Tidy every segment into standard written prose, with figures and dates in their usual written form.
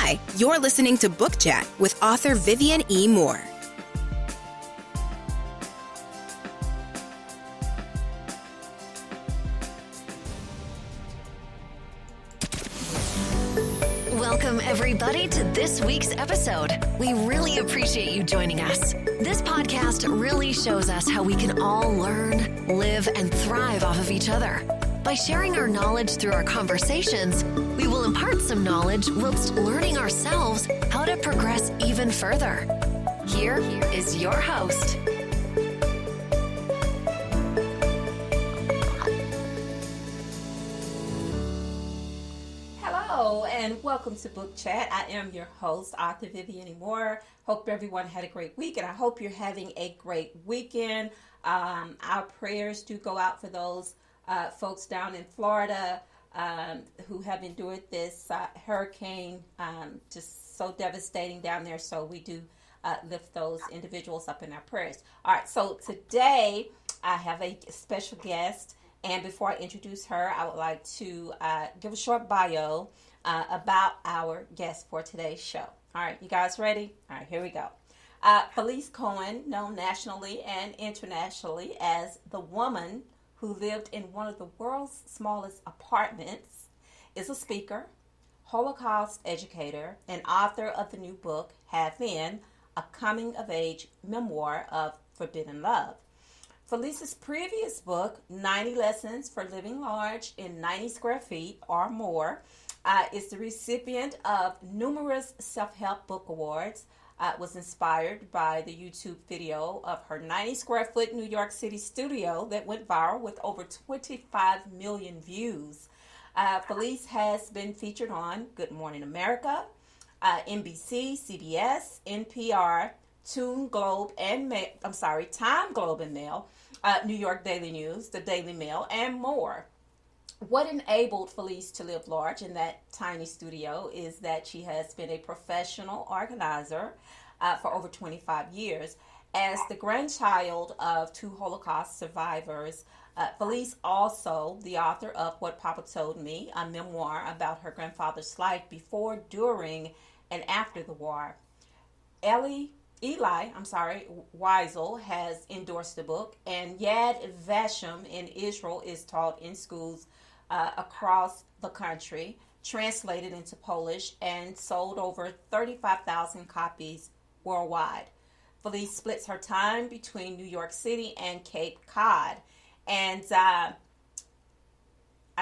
Hi, you're listening to Book Chat with author Vivian E. Moore. Welcome, everybody, to this week's episode. We really appreciate you joining us. This podcast really shows us how we can all learn, live, and thrive off of each other. By sharing our knowledge through our conversations, we will impart some knowledge whilst learning ourselves how to progress even further. Here is your host. Hello and welcome to Book Chat. I am your host, author Vivian E. Moore. Hope everyone had a great week, and I hope you're having a great weekend. Our prayers do go out for those folks down in Florida who have endured this hurricane, just so devastating down there. So we do lift those individuals up in our prayers. All right, so today I have a special guest, and before I introduce her, I would like to give a short bio about our guest for today's show. All right, you guys ready? All right, here we go. Felice Cohen, known nationally and internationally as the woman who lived in one of the world's smallest apartments, is a speaker, Holocaust educator, and author of the new book, Half In, a coming-of-age memoir of forbidden love. Felice's previous book, 90 Lessons for Living Large in 90 Square Feet or More, is the recipient of numerous self-help book awards. Was inspired by the YouTube video of her 90 square foot New York City studio that went viral with over 25 million views. Felice has been featured on Good Morning America, NBC, CBS, NPR, Time Globe and Mail, New York Daily News, the Daily Mail, and more. What enabled Felice to live large in that tiny studio is that she has been a professional organizer for over 25 years. As the grandchild of two Holocaust survivors, Felice also the author of What Papa Told Me, a memoir about her grandfather's life before, during, and after the war. Eli Wiesel has endorsed the book, and Yad Vashem in Israel is taught in schools across the country, translated into Polish, and sold over 35,000 copies worldwide. Felice splits her time between New York City and Cape Cod. And I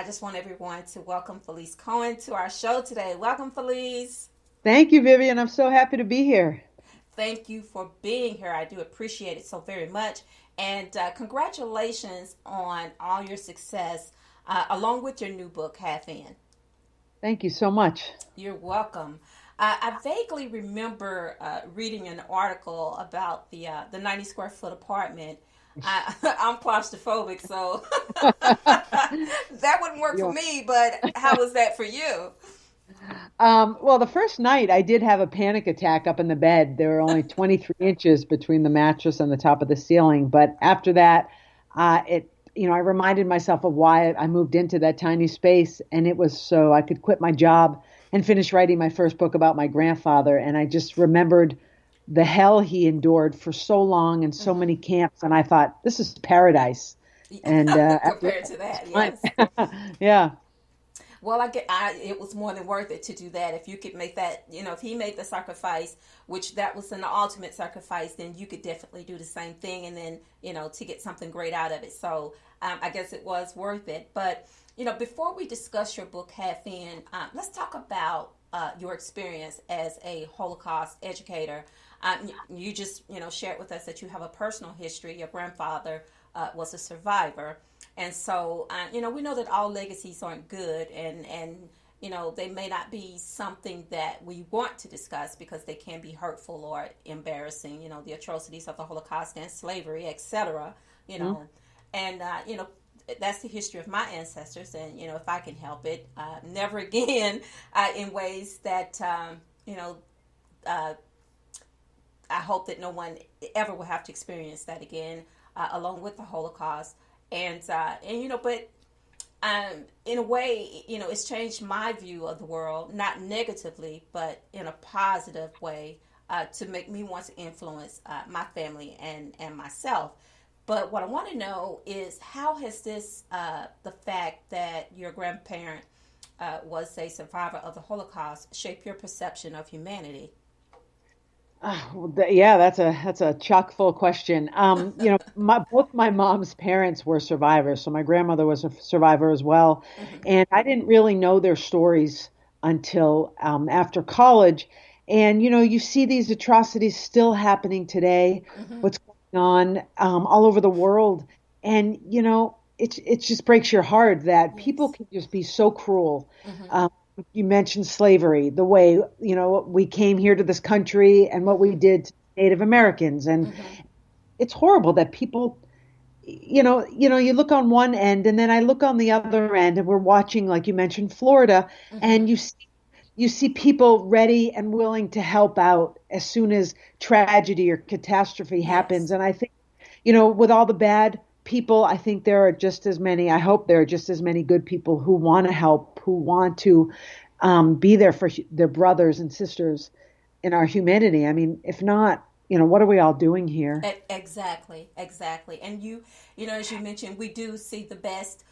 just want everyone to welcome Felice Cohen to our show today. Welcome, Felice. Thank you, Vivian. I'm so happy to be here. Thank you for being here. I do appreciate it so very much. And congratulations on all your success, along with your new book, Half In. Thank you so much. You're welcome. I vaguely remember reading an article about the 90 square foot apartment. I'm claustrophobic, so that wouldn't work for me, but how was that for you? Well, the first night I did have a panic attack up in the bed. There were only 23 inches between the mattress and the top of the ceiling. But after that, I reminded myself of why I moved into that tiny space, and it was so I could quit my job and finish writing my first book about my grandfather. And I just remembered the hell he endured for so long and so many camps. And I thought, this is paradise. And compared to that, yes. Yeah. Well, it was more than worth it to do that. If you could make that, if he made the sacrifice, which that was an ultimate sacrifice, then you could definitely do the same thing, and then, to get something great out of it. So I guess it was worth it. But, before we discuss your book, Half In, let's talk about your experience as a Holocaust educator. You just, shared with us that you have a personal history. Your grandfather was a survivor. And so, we know that all legacies aren't good, and they may not be something that we want to discuss because they can be hurtful or embarrassing, the atrocities of the Holocaust and slavery, etc., and, that's the history of my ancestors. And, if I can help it, never again in ways that, I hope that no one ever will have to experience that again, along with the Holocaust. But in a way, it's changed my view of the world, not negatively, but in a positive way, to make me want to influence my family and myself. But what I want to know is, how has this, the fact that your grandparent was a survivor of the Holocaust, shaped your perception of humanity? Yeah, that's a chock full question. Both my mom's parents were survivors, so my grandmother was a survivor as well, Hmm. and I didn't really know their stories until after college. And you see these atrocities still happening today. Hmm. What's going on all over the world, and it just breaks your heart that people Yes. can just be so cruel. Hmm. Um, you mentioned slavery, the way, we came here to this country and what we Hmm. did to Native Americans. And Hmm. it's horrible that people, you look on one end and then I look on the other end, and we're watching, like you mentioned, Florida, Hmm. and you see people ready and willing to help out as soon as tragedy or catastrophe happens. Yes. And I think, with all the bad people, I think there are just as many, I hope there are just as many good people who want to help, who want to be there for their brothers and sisters in our humanity. I mean, if not, what are we all doing here? Exactly, exactly. And as you mentioned, we do see the best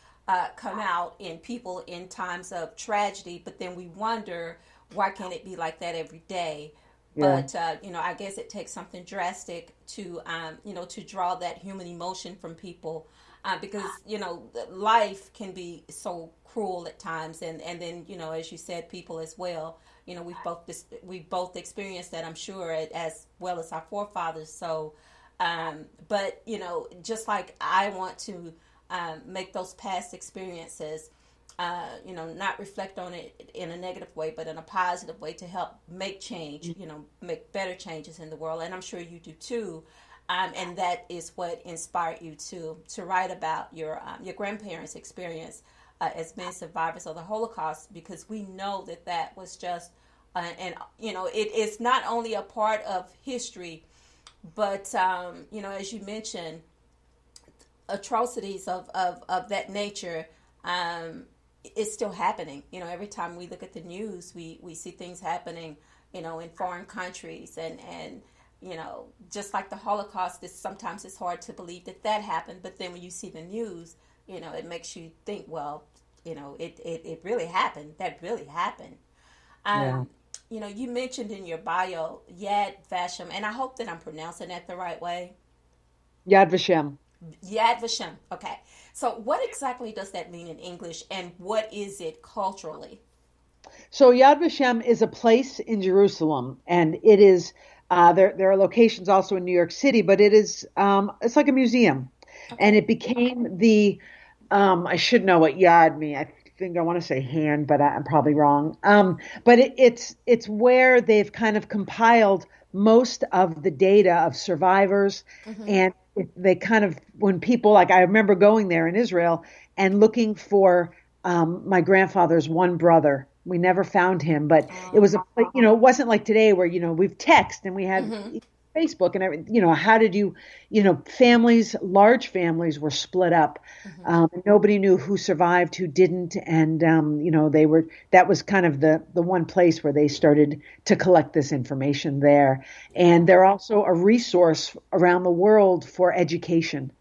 come out in people in times of tragedy, but then we wonder, why can't it be like that every day? Yeah. But I guess it takes something drastic to draw that human emotion from people, because life can be so cruel at times, and then as you said, people as well. We've both experienced that, I'm sure, as well as our forefathers. So, but just like I want to make those past experiences, not reflect on it in a negative way, but in a positive way, to help make change, make better changes in the world. And I'm sure you do too. And that is what inspired you to write about your grandparents' experience as being survivors of the Holocaust, because we know that was just, and it is not only a part of history, but as you mentioned, atrocities of that nature, is still happening. Every time we look at the news, we see things happening, in foreign countries, and just like the Holocaust, sometimes it's hard to believe that happened. But then when you see the news, it makes you think, well, it really happened. That really happened. Yeah. Um, you mentioned in your bio Yad Vashem, and I hope that I'm pronouncing that the right way. Yad Vashem. Yad Vashem. Okay. So, what exactly does that mean in English, and what is it culturally? So Yad Vashem is a place in Jerusalem, and it is there are locations also in New York City, but it's like a museum, and Okay. it became the I should know what Yad mean. I think I want to say hand, but I'm probably wrong. But it's where they've kind of compiled most of the data of survivors, Mm-hmm. and they kind of, when people, like, I remember going there in Israel and looking for my grandfather's one brother. We never found him, but it was it wasn't like today where, we've text and we had Mm-hmm. Facebook and everything. How did families, large families were split up. Mm-hmm. Nobody knew who survived, who didn't. And, that was kind of the one place where they started to collect this information there. And Oh. they're also a resource around the world for education,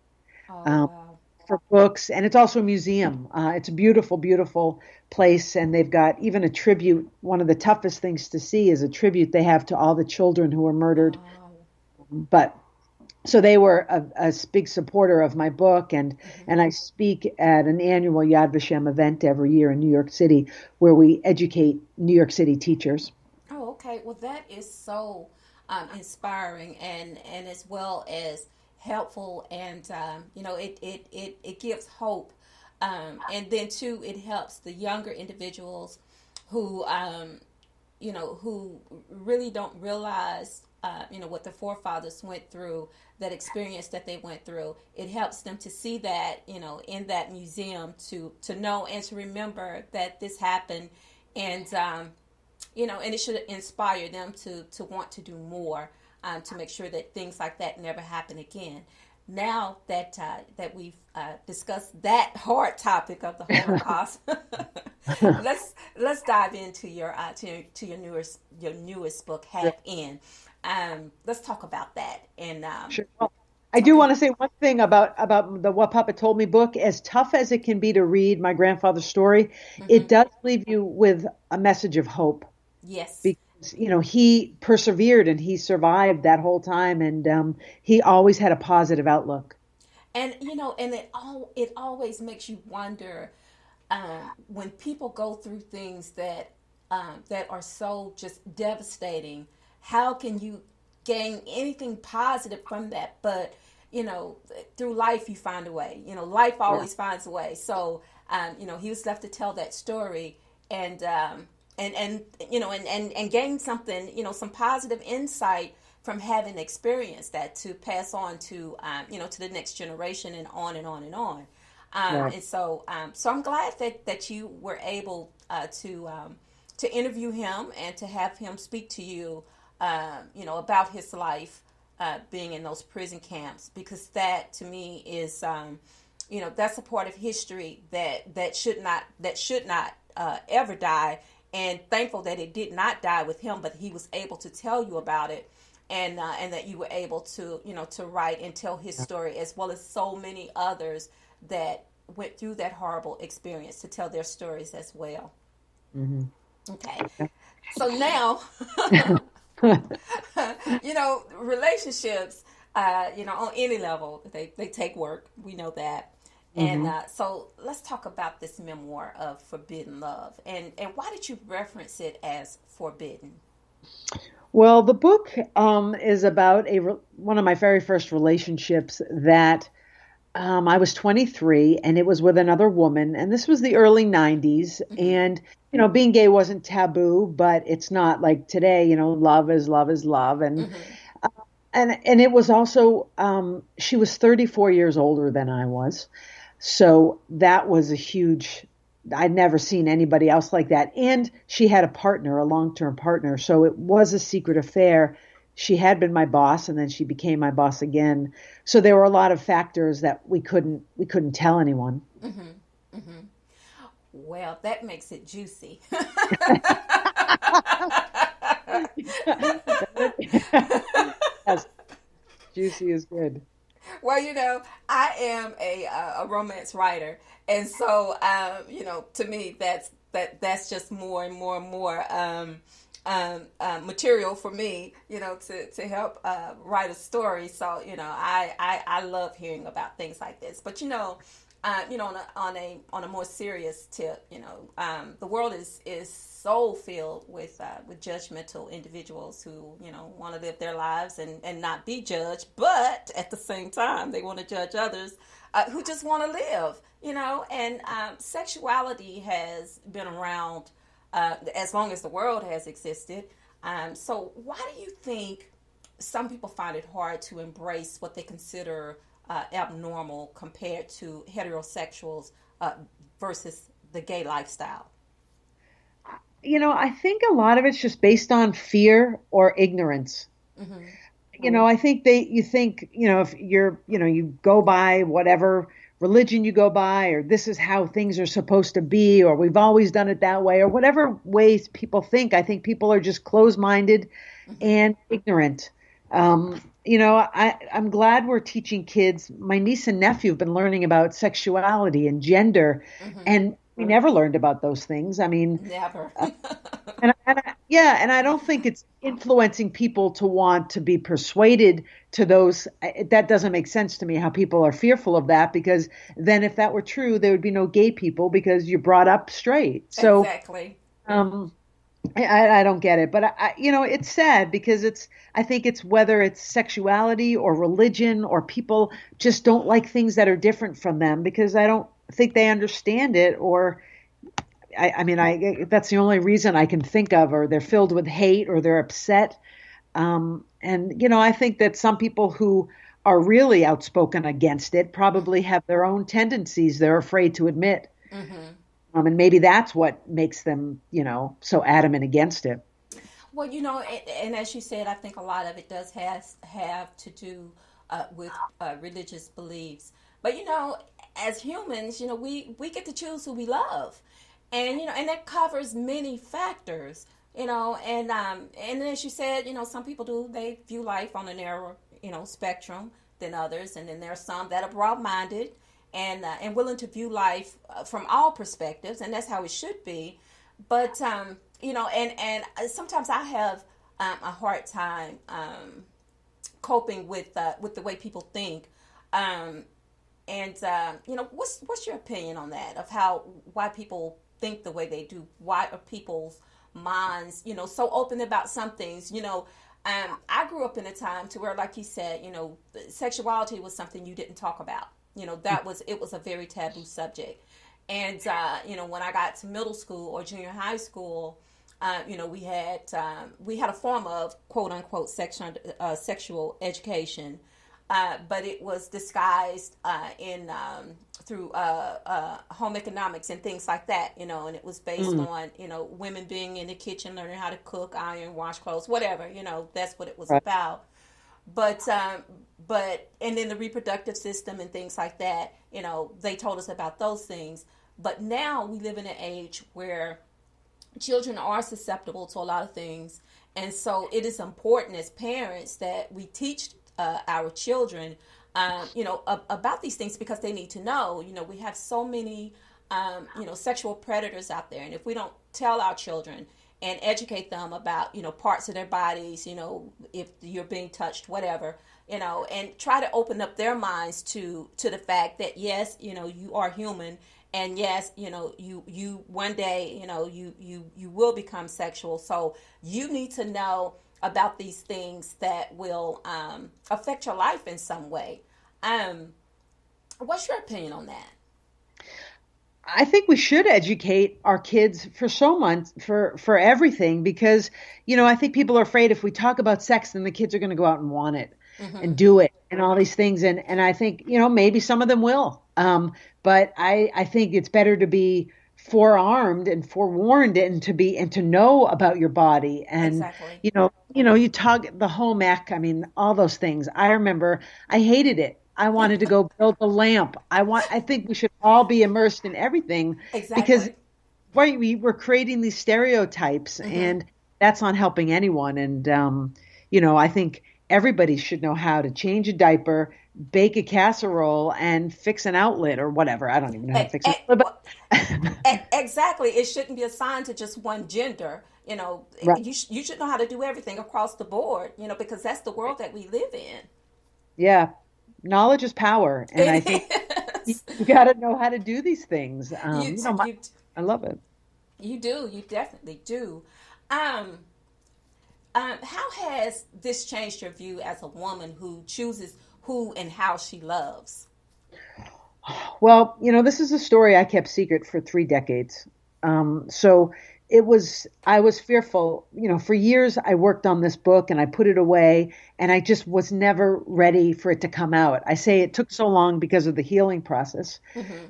Oh, um, wow. for books, and it's also a museum. It's a beautiful, beautiful place, and they've got even a tribute. One of the toughest things to see is a tribute they have to all the children who were murdered. Oh. But so they were a big supporter of my book, and Mm-hmm. and I speak at an annual Yad Vashem event every year in New York City, where we educate New York City teachers. Oh, okay. Well, that is so inspiring, and as well as helpful, and it gives hope, and then too, it helps the younger individuals who who really don't realize, what the forefathers went through, that experience that they went through. It helps them to see that, in that museum, to know and to remember that this happened, and and it should inspire them to want to do more, to make sure that things like that never happen again. now that that we've discussed that hard topic of the Holocaust, let's dive into your to your newest book, Half In. Let's talk about that. And Sure. Well, I do want to say one thing about the What Papa Told Me book. As tough as it can be to read my grandfather's story, it does leave you with a message of hope. Yes. Because, he persevered and he survived that whole time, and he always had a positive outlook. And and it always makes you wonder when people go through things that are so just devastating. How can you gain anything positive from that? But through life you find a way. Life always finds a way. So he was left to tell that story and gain something, some positive insight from having experienced that to pass on to to the next generation and on and on and on. And so I'm glad that you were able to interview him and to have him speak to you about his life being in those prison camps, because that to me is that's a part of history that should not ever die. And thankful that it did not die with him, but he was able to tell you about it, and that you were able to to write and tell his story, as well as so many others that went through that horrible experience, to tell their stories as well. Mm-hmm. Okay, so now relationships, on any level, they take work. We know that. And so let's talk about this memoir of Forbidden Love. And why did you reference it as forbidden? Well, the book is about one of my very first relationships that I was 23, and it was with another woman. And this was the early 90s. And, being gay wasn't taboo, but it's not like today, love is love is love. And and it was also, she was 34 years older than I was. So that was a huge, I'd never seen anybody else like that. And she had a partner, a long-term partner. So it was a secret affair. She had been my boss, and then she became my boss again. So there were a lot of factors that we couldn't tell anyone. Well, that makes it juicy. Yes, juicy is good. Well, I am a romance writer, and so to me that's just more and more and more material for me, to help write a story. So I love hearing about things like this. But on a more serious tip, the world is so filled with judgmental individuals who want to live their lives and not be judged, but at the same time they want to judge others who just want to live. And sexuality has been around as long as the world has existed. So why do you think some people find it hard to embrace what they consider abnormal compared to heterosexuals versus the gay lifestyle? I think a lot of it's just based on fear or ignorance. I think you think, if you go by whatever religion you go by, or this is how things are supposed to be, or we've always done it that way, or whatever ways people think. I think people are just closed-minded and ignorant. I'm glad we're teaching kids. My niece and nephew have been learning about sexuality and gender, and we never learned about those things. I mean, never. and I don't think it's influencing people to want to be persuaded to those. That doesn't make sense to me, how people are fearful of that, because then if that were true, there would be no gay people, because you're brought up straight. So exactly. I don't get it, but it's sad, because I think it's whether it's sexuality or religion, or people just don't like things that are different from them, because I don't think they understand it, or that's the only reason I can think of, or they're filled with hate, or they're upset. And I think that some people who are really outspoken against it probably have their own tendencies they're afraid to admit. And maybe that's what makes them, so adamant against it. Well, and as you said, I think a lot of it does have to do with religious beliefs. But as humans, we get to choose who we love, and and that covers many factors. And as you said, some people they view life on a narrower spectrum than others, and then there are some that are broad-minded and willing to view life from all perspectives, and that's how it should be. But and sometimes I have a hard time coping with the way people think. What's your opinion on that? Of why people think the way they do? Why are people's minds, so open about some things? I grew up in a time to where, like you said, sexuality was something you didn't talk about. It was a very taboo subject. And when I got to middle school or junior high school, we had a form of quote unquote sexual education. But it was disguised through home economics and things like that, and it was based on, women being in the kitchen, learning how to cook, iron, wash clothes, whatever, that's what it was about. But and then the reproductive system and things like that, they told us about those things. But now we live in an age where children are susceptible to a lot of things. And so it is important as parents that we teach our children, about these things, because they need to know. We have so many, sexual predators out there, and if we don't tell our children and educate them about, parts of their bodies, if you're being touched, whatever, and try to open up their minds to the fact that yes, you are human, and yes, you one day, you will become sexual, so you need to know about these things that will affect your life in some way. What's your opinion on that? I think we should educate our kids for everything, because, I think people are afraid if we talk about sex, then the kids are going to go out and want it and do it and all these things. And I think, maybe some of them will. But I think it's better to be forearmed and forewarned and to know about your body. And, exactly. You talk the home ec, all those things. I remember I hated it. I wanted to go build a lamp. I think we should all be immersed in everything. Exactly. Because we're creating these stereotypes, and that's not helping anyone. And, I think everybody should know how to change a diaper, bake a casserole, and fix an outlet or whatever. I don't even know how to fix it. Exactly. It shouldn't be assigned to just one gender. Right. You should know how to do everything across the board, because that's the world that we live in. Yeah. Knowledge is power. And I think you got to know how to do these things. I love it. You do. You definitely do. How has this changed your view as a woman who chooses who and how she loves? Well, this is a story I kept secret for 3 decades. So I was fearful, for years I worked on this book and I put it away, and I just was never ready for it to come out. I say it took so long because of the healing process,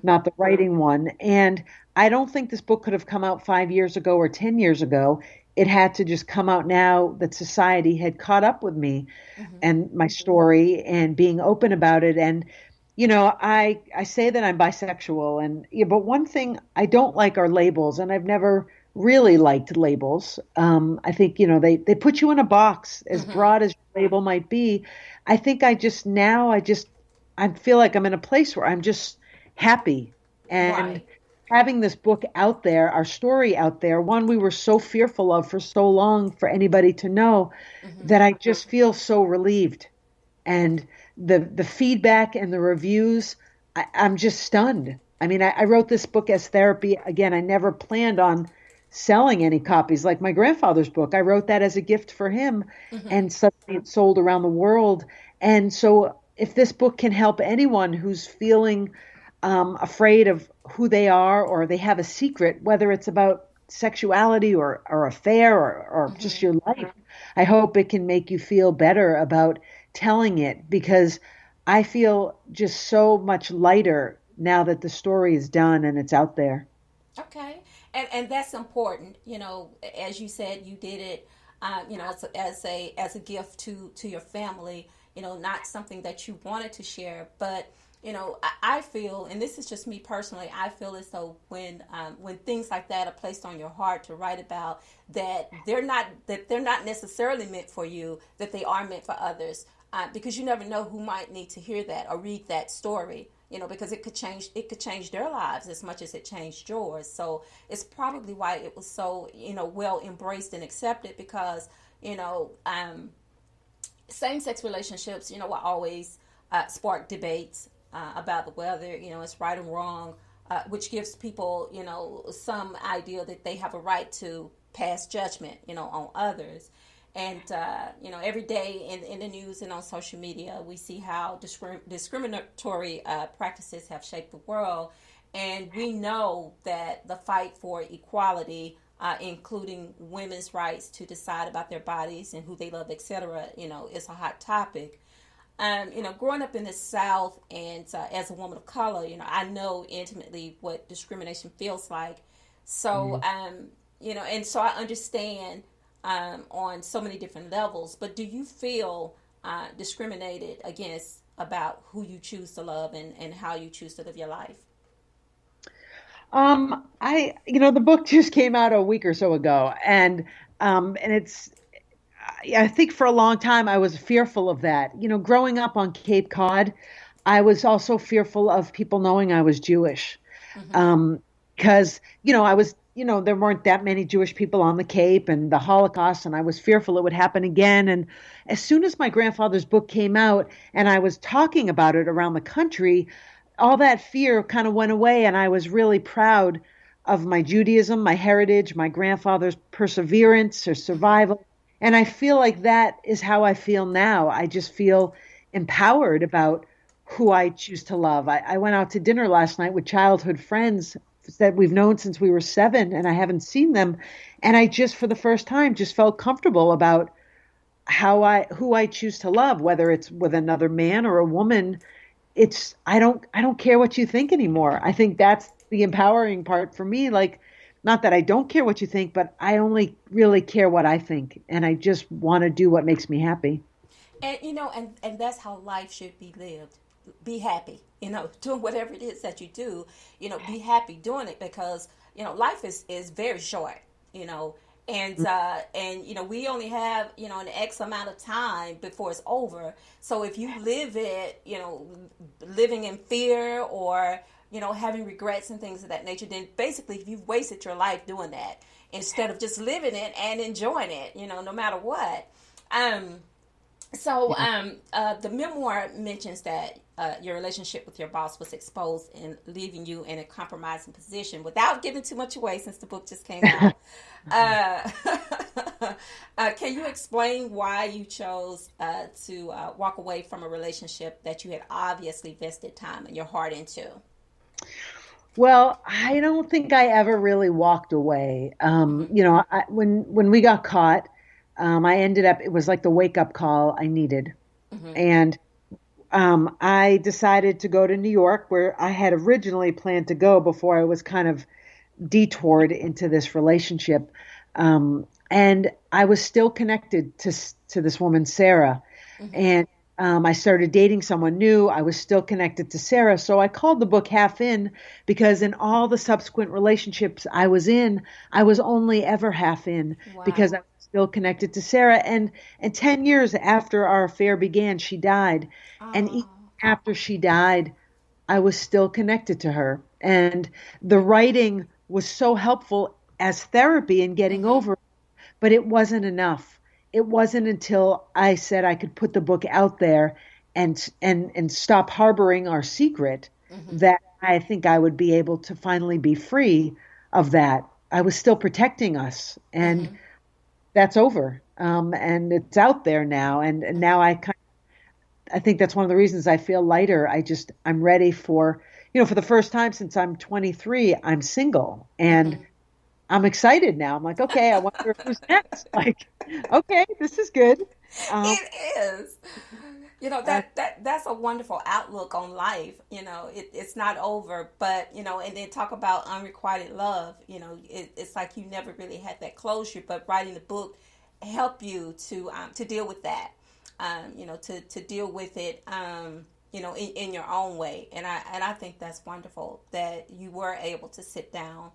not the writing one. And I don't think this book could have come out 5 years ago or 10 years ago. It had to just come out now that society had caught up with me and my story and being open about it. And, I say that I'm bisexual, but one thing I don't like are labels, and I've never really liked labels. I think, they put you in a box as broad as your label might be. I think I feel like I'm in a place where I'm just happy. And having this book out there, our story out there, one we were so fearful of for so long for anybody to know, that I just feel so relieved. And the feedback and the reviews, I'm just stunned. I wrote this book as therapy. Again, I never planned on selling any copies. Like my grandfather's book, I wrote that as a gift for him, and suddenly it sold around the world. And so if this book can help anyone who's feeling afraid of who they are, or they have a secret, whether it's about sexuality or affair or just your life, I hope it can make you feel better about telling it, because I feel just so much lighter now that the story is done and it's out there. Okay. And that's important. As you said, you did it, as a gift to your family. not something that you wanted to share. But I feel, and this is just me personally, I feel as though when things like that are placed on your heart to write about, that they're not necessarily meant for you, that they are meant for others, because you never know who might need to hear that or read that story, because it could change their lives as much as it changed yours. So it's probably why it was so well embraced and accepted, because same-sex relationships will always spark debates about whether it's right or wrong, which gives people some idea that they have a right to pass judgment on others. And every day in the news and on social media, we see how discriminatory practices have shaped the world, and we know that the fight for equality, including women's rights to decide about their bodies and who they love, etc., is a hot topic. Growing up in the South and as a woman of color, I know intimately what discrimination feels like. So, and so I understand on so many different levels. But do you feel discriminated against about who you choose to love and how you choose to live your life? The book just came out a week or so ago, and I think for a long time I was fearful of that. Growing up on Cape Cod, I was also fearful of people knowing I was Jewish. Because, I was, there weren't that many Jewish people on the Cape and the Holocaust, and I was fearful it would happen again. And as soon as my grandfather's book came out and I was talking about it around the country, all that fear kind of went away, and I was really proud of my Judaism, my heritage, my grandfather's perseverance or survival. And I feel like that is how I feel now. I just feel empowered about who I choose to love. I went out to dinner last night with childhood friends that we've known since we were 7, and I haven't seen them. And I just, for the first time, just felt comfortable about who I choose to love, whether it's with another man or a woman. I don't care what you think anymore. I think that's the empowering part for me. Like, not that I don't care what you think, but I only really care what I think. And I just want to do what makes me happy. And, and that's how life should be lived. Be happy, doing whatever it is that you do, be happy doing it, because, life is very short, and we only have, an X amount of time before it's over. So if you live it, living in fear or, having regrets and things of that nature, then basically you've wasted your life doing that instead of just living it and enjoying it, no matter what. So the memoir mentions that your relationship with your boss was exposed in leaving you in a compromising position. Without giving too much away, since the book just came out, can you explain why you chose to walk away from a relationship that you had obviously vested time and your heart into? Well, I don't think I ever really walked away. When we got caught, I ended up, it was like the wake up call I needed. And I decided to go to New York, where I had originally planned to go before I was kind of detoured into this relationship. And I was still connected to this woman, Sarah. And I started dating someone new. I was still connected to Sarah. So I called the book Half In, because in all the subsequent relationships I was in, I was only ever half in. Wow. Because I was still connected to Sarah. And 10 years after our affair began, she died. Oh. And even after she died, I was still connected to her. And the writing was so helpful as therapy in getting over it, but it wasn't enough. It wasn't until I said I could put the book out there and stop harboring our secret that I think I would be able to finally be free of that. I was still protecting us, and that's over. And it's out there now. And now I think that's one of the reasons I feel lighter. I'm ready for the first time since I'm 23, I'm single, and I'm excited now. I'm like, okay, I wonder who's next. Like, okay, this is good. It is. That's a wonderful outlook on life. It's not over, but, and then talk about unrequited love. It's like you never really had that closure, but writing the book helped you to deal with that. to deal with it, in your own way. And I think that's wonderful that you were able to sit down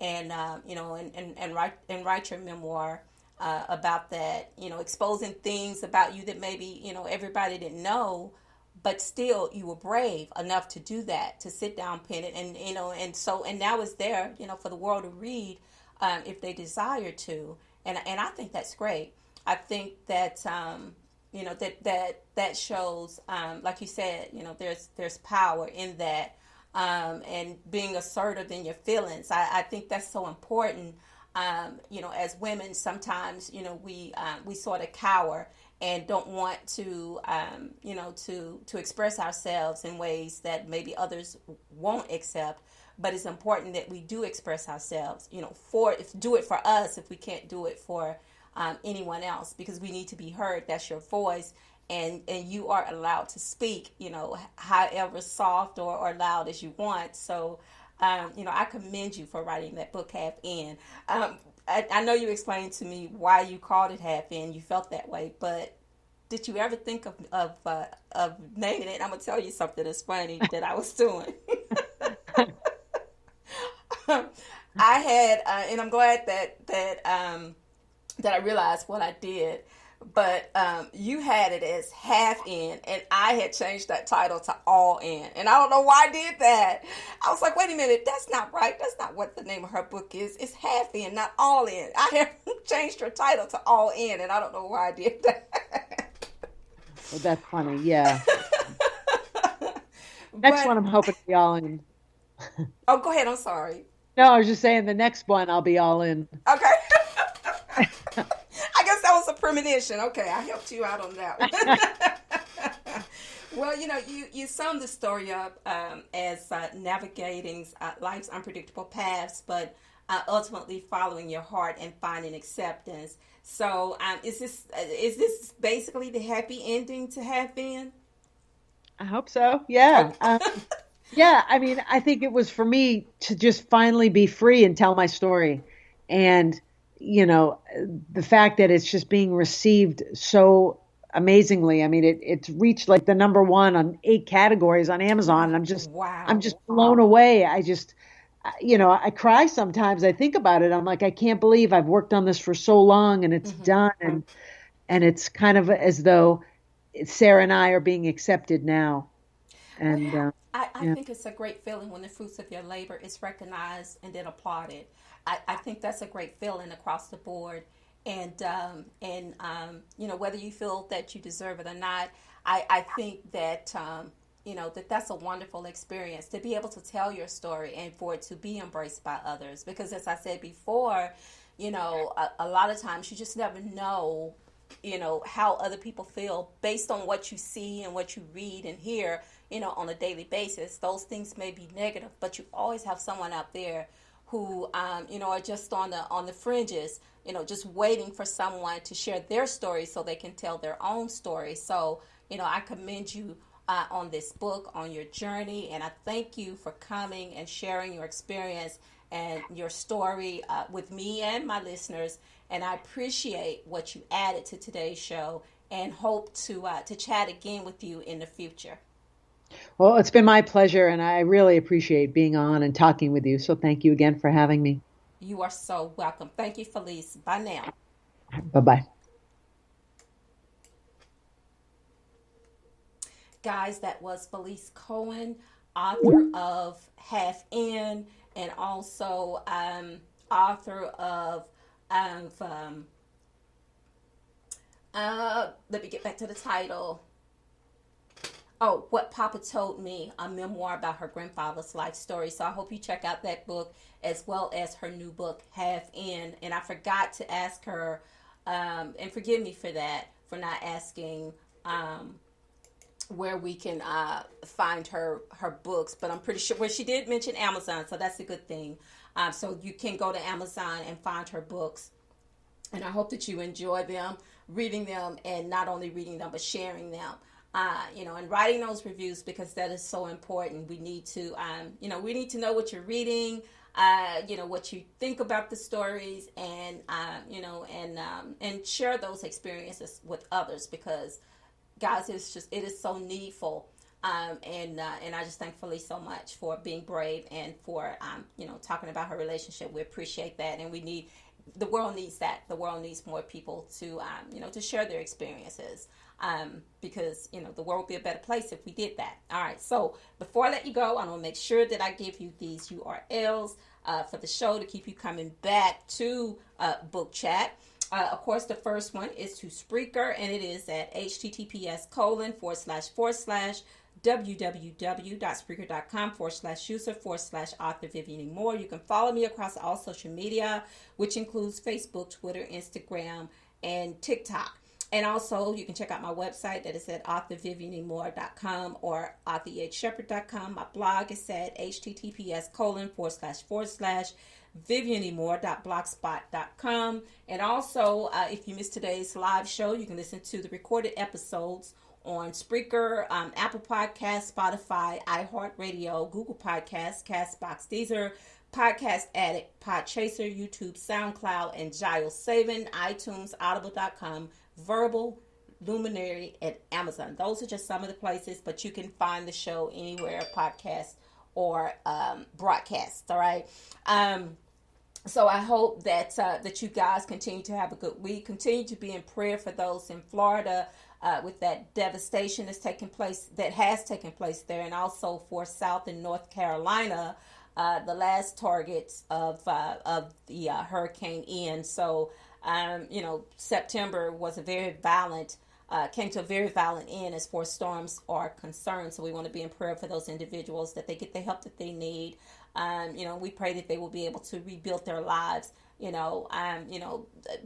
and, and write your memoir about that, exposing things about you that maybe, everybody didn't know, but still you were brave enough to do that, to sit down, pen it, and now it's there, for the world to read, if they desire to. And I think that's great. I think that, that shows, like you said, there's power in that, and being assertive in your feelings. I think that's so important. As women, sometimes, we sort of cower and don't want to, to express ourselves in ways that maybe others won't accept. But it's important that we do express ourselves, do it for us if we can't do it for anyone else, because we need to be heard. That's your voice. And you are allowed to speak, however soft or loud as you want. So, I commend you for writing that book, Half In. I know you explained to me why you called it Half In. You felt that way, but did you ever think of naming it? I'm gonna tell you something that's funny that I was doing. I had, and I'm glad that I realized what I did. But you had it as Half In, and I had changed that title to All In. And I don't know why I did that. I was like, wait a minute, that's not right. That's not what the name of her book is. It's Half In, not All In. I have changed her title to All In, and I don't know why I did that. Well, that's funny, yeah. Next one, I'm hoping to be all in. Oh, go ahead. I'm sorry. No, I was just saying the next one, I'll be all in. Okay. I guess that was a premonition. Okay, I helped you out on that one. Well, you summed the story up as navigating life's unpredictable paths, but ultimately following your heart and finding acceptance. So, is this basically the happy ending to Half In? I hope so. Yeah. Yeah. I mean, I think it was for me to just finally be free and tell my story, and the fact that it's just being received so amazingly. I mean, it's reached like the number one on 8 categories on Amazon. And I'm just blown away. I cry sometimes. I think about it. I'm like, I can't believe I've worked on this for so long and it's done. And it's kind of as though Sarah and I are being accepted now. And I think it's a great feeling when the fruits of your labor is recognized and then applauded. I think that's a great feeling across the board, and whether you feel that you deserve it or not, I think that that's a wonderful experience to be able to tell your story and for it to be embraced by others. Because as I said before, a lot of times you just never know, how other people feel based on what you see and what you read and hear, on a daily basis. Those things may be negative, but you always have someone out there who, are just on the fringes, just waiting for someone to share their story so they can tell their own story. So, I commend you on this book, on your journey, and I thank you for coming and sharing your experience and your story with me and my listeners. And I appreciate what you added to today's show and hope to chat again with you in the future. Well, it's been my pleasure, and I really appreciate being on and talking with you. So thank you again for having me. You are so welcome. Thank you, Felice. Bye now. Bye-bye. Guys, that was Felice Cohen, author of Half In, and also author of let me get back to the title. Oh, What Papa Told Me, a memoir about her grandfather's life story. So I hope you check out that book as well as her new book, Half In. And I forgot to ask her, and forgive me for that, for not asking where we can find her books. But I'm pretty sure, well, she did mention Amazon, so that's a good thing. So you can go to Amazon and find her books. And I hope that you enjoy them, reading them, and not only reading them, but sharing them. And writing those reviews, because that is so important. We need to, we need to know what you're reading, what you think about the stories, and, and share those experiences with others, because guys, it is so needful. And I just thank Felice so much for being brave and for, talking about her relationship. We appreciate that. And the world needs that. The world needs more people to, to share their experiences. Because, the world would be a better place if we did that. All right. So before I let you go, I want to make sure that I give you these URLs for the show to keep you coming back to Book Chat. Of course, the first one is to Spreaker, and it is at https://www.spreaker.com/user/author Vivian Moore. You can follow me across all social media, which includes Facebook, Twitter, Instagram, and TikTok. And also, you can check out my website that is at authorvivianmoore.com or authorshepard.com. My blog is at https://vivianmoore.blogspot.com. And also, if you missed today's live show, you can listen to the recorded episodes on Spreaker, Apple Podcasts, Spotify, iHeartRadio, Google Podcasts, Castbox, Deezer, Podcast Addict, Podchaser, YouTube, SoundCloud, and Giles Savin, iTunes, Audible.com, Verbal, Luminary, and Amazon. Those are just some of the places, but you can find the show anywhere, podcast or broadcast. All right. So I hope that you guys continue to have a good week. Continue to be in prayer for those in Florida with that devastation that has taken place there, and also for South and North Carolina, the last targets of the Hurricane Ian. So September was came to a very violent end as far as storms are concerned. So we want to be in prayer for those individuals that they get the help that they need. We pray that they will be able to rebuild their lives.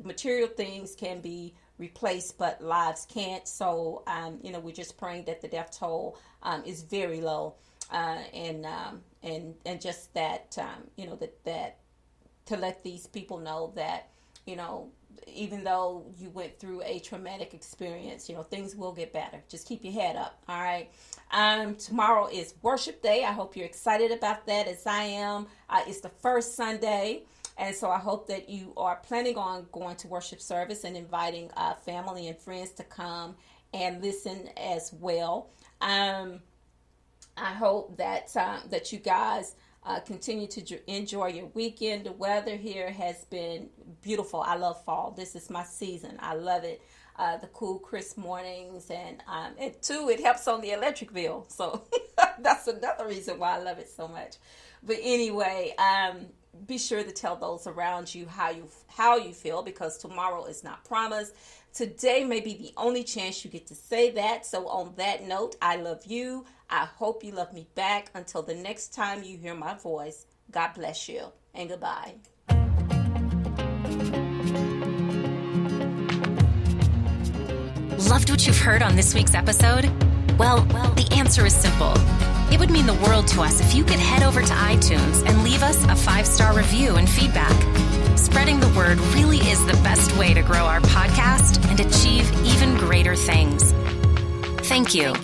Material things can be replaced, but lives can't. So, we're just praying that the death toll is very low, and just that, that to let these people know that, even though you went through a traumatic experience, things will get better. Just keep your head up. All right. Tomorrow is worship day. I hope you're excited about that as I am. It's the first Sunday. And so I hope that you are planning on going to worship service and inviting family and friends to come and listen as well. I hope that you guys continue to enjoy your weekend. The weather here has been beautiful. I love fall. This is my season. I love it. The cool, crisp mornings, and it helps on the electric bill. So that's another reason why I love it so much. But anyway, be sure to tell those around you how you feel, because tomorrow is not promised. Today may be the only chance you get to say that. So on that note, I love you. I hope you love me back. Until the next time you hear my voice, God bless you and goodbye. Loved what you've heard on this week's episode? Well, the answer is simple. It would mean the world to us if you could head over to iTunes and leave us a 5-star review and feedback. Spreading the word really is the best way to grow our podcast and achieve even greater things. Thank you.